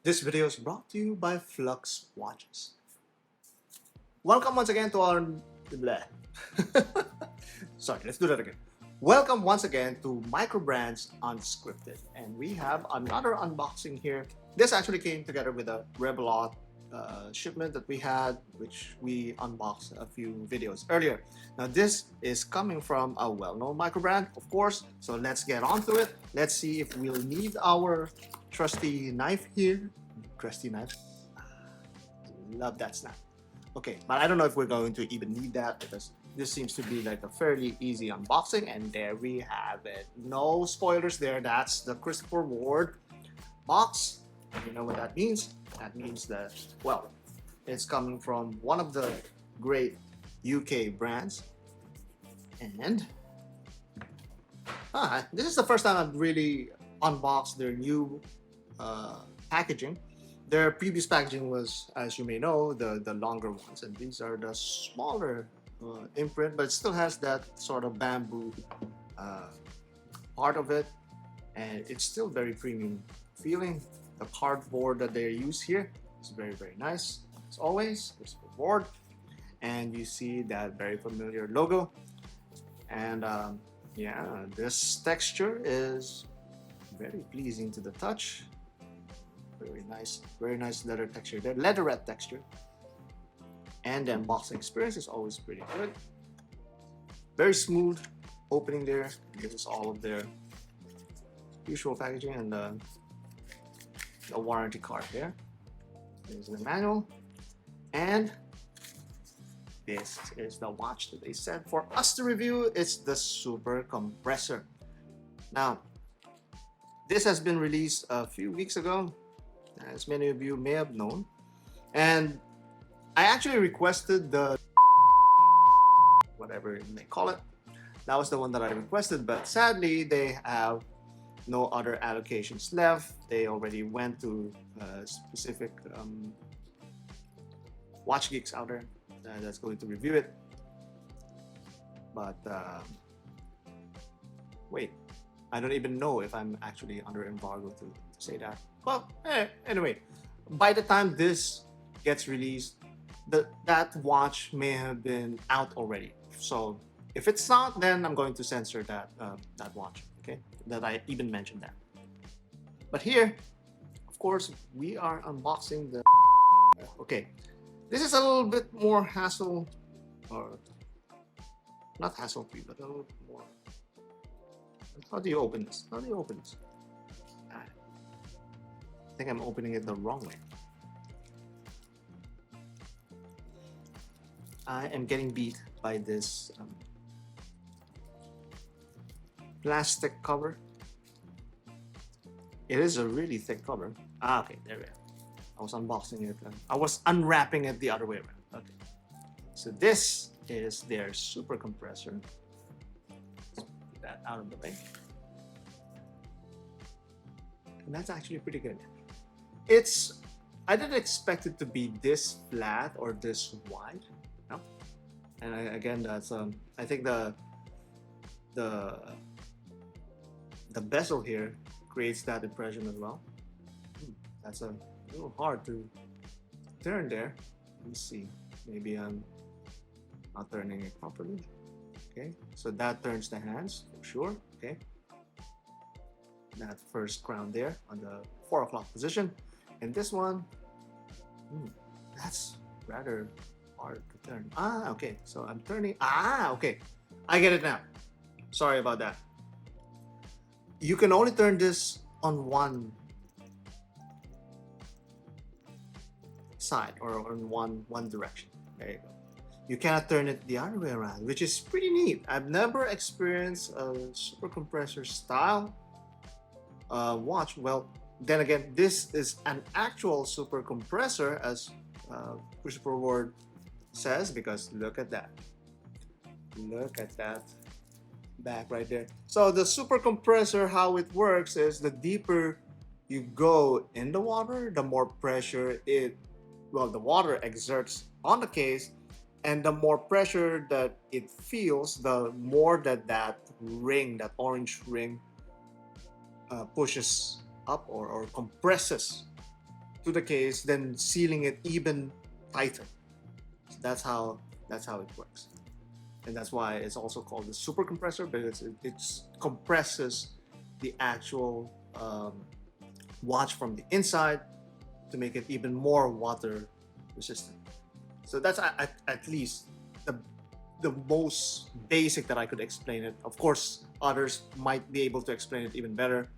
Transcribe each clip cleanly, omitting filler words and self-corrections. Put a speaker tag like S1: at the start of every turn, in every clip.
S1: This video is brought to you by Flux Watches. Welcome once again to our... Bleh. Sorry, let's do that again. Welcome once again to Microbrands Unscripted. And we have another unboxing here. This actually came together with a Revelot shipment that we had, which we unboxed a few videos earlier. Now this is coming from a well-known microbrand, of course, so let's get on to it. Let's see if we'll need our trusty knife here. Trusty knife. Love that snap. Okay, but I don't know if we're going to even need that because this seems to be like a fairly easy unboxing, and there we have it. No spoilers there. That's the Christopher Ward box. You know what that means? That means that, well, it's coming from one of the great UK brands. And this is the first time I've really unboxed their new packaging. Their previous packaging was, as you may know, the longer ones, and these are the smaller imprint, but it still has that sort of bamboo part of it, and it's still very premium feeling. The cardboard that they use here is very, very nice. As always, there's the board, and you see that very familiar logo. And yeah, this texture is very pleasing to the touch. Very nice leather texture there, leatherette texture. And the unboxing experience is always pretty good. Very smooth opening there. This is all of their usual packaging, and the warranty card there. There's the manual, and this is the watch that they said for us to review. It's the Super Compressor. Now, this has been released a few weeks ago, as many of you may have known, and I actually requested the whatever they call it. That was the one that I requested, but sadly they have no other allocations left. They already went to specific watch geeks out there that's going to review it. But wait, I don't even know if I'm actually under embargo to say that. Well, anyway, by the time this gets released, that watch may have been out already. So if it's not, then I'm going to censor that that watch. Okay, that I even mentioned that. But here, of course, we are unboxing the. Okay, this is a little bit more hassle, or not hassle-free, but a little bit more. How do you open this? How do you open this? I think I'm opening it the wrong way. I am getting beat by this plastic cover. It is a really thick cover. Okay, there we are. I was unboxing it. I was unwrapping it the other way around. Okay. So this is their Super Compressor. Let's put that out of the way. And that's actually pretty good. I didn't expect it to be this flat or this wide. No. And again, that's I think the bezel here creates that impression as well. That's a little hard to turn there. Let's see. Maybe I'm not turning it properly. Okay, so that turns the hands for sure. Okay, that first crown there on the 4 o'clock position, and this one, that's rather hard to turn. Okay, so I'm turning. Okay, I get it now. Sorry about that. You can only turn this on one side, or on one direction. There you go. You cannot turn it the other way around, which is pretty neat. I've never experienced a Super Compressor style watch. Well, then again, this is an actual Super Compressor, as Christopher Ward says, because look at that. Look at that back right there. So the Super Compressor, how it works is the deeper you go in the water, the more pressure the water exerts on the case, and the more pressure that it feels, the more that ring, that orange ring, pushes up or compresses to the case, then sealing it even tighter. So that's how it works, and that's why it's also called the super compressor, because it compresses the actual watch from the inside to make it even more water resistant. So that's at least the most basic that I could explain it. Of course, others might be able to explain it even better,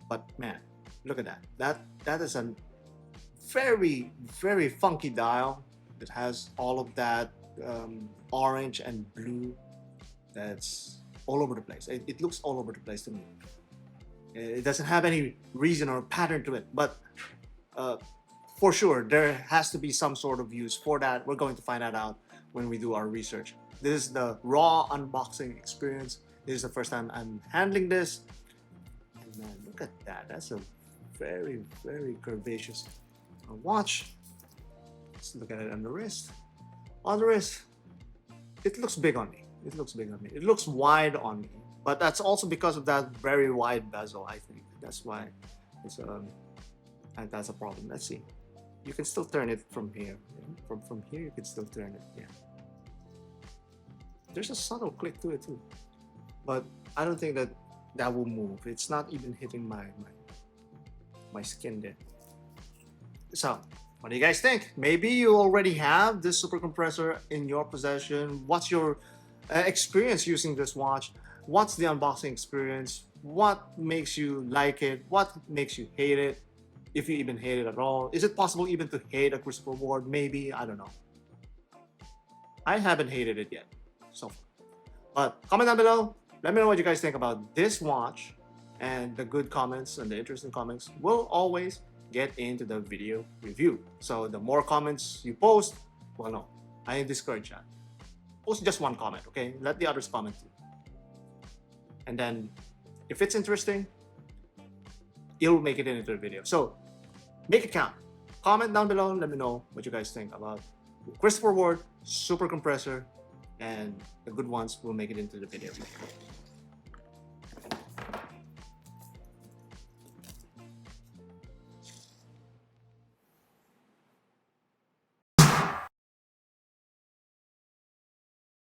S1: but man, look at that. That is a very, very funky dial that has all of that orange and blue that's all over the place. It looks all over the place to me. It doesn't have any reason or pattern to it, but for sure there has to be some sort of use for that. We're going to find that out when we do our research. This is the raw unboxing experience. This is the first time I'm handling this. And man, look at that. That's a very, very curvaceous watch. Let's look at it on the wrist. On the wrist, it looks big on me. It looks big on me. It looks wide on me. But that's also because of that very wide bezel, I think. That's why it's that's a problem. Let's see. You can still turn it from here. From here, you can still turn it. Yeah. There's a subtle click to it too, but I don't think that will move. It's not even hitting my skin there. So, what do you guys think? Maybe you already have this super compressor in your possession. What's your experience using this watch? What's the unboxing experience? What makes you like it? What makes you hate it? If you even hate it at all. Is it possible even to hate a Christopher Ward? Maybe, I don't know. I haven't hated it yet so far. But comment down below. Let me know what you guys think about this watch, and the good comments and the interesting comments will always get into the video review. So the more comments you post, well, no, I discourage that. Post just one comment, okay? Let the others comment too. And then if it's interesting, it'll make it into the video. So make it count. Comment down below and let me know what you guys think about Christopher Ward super compressor, and the good ones will make it into the video.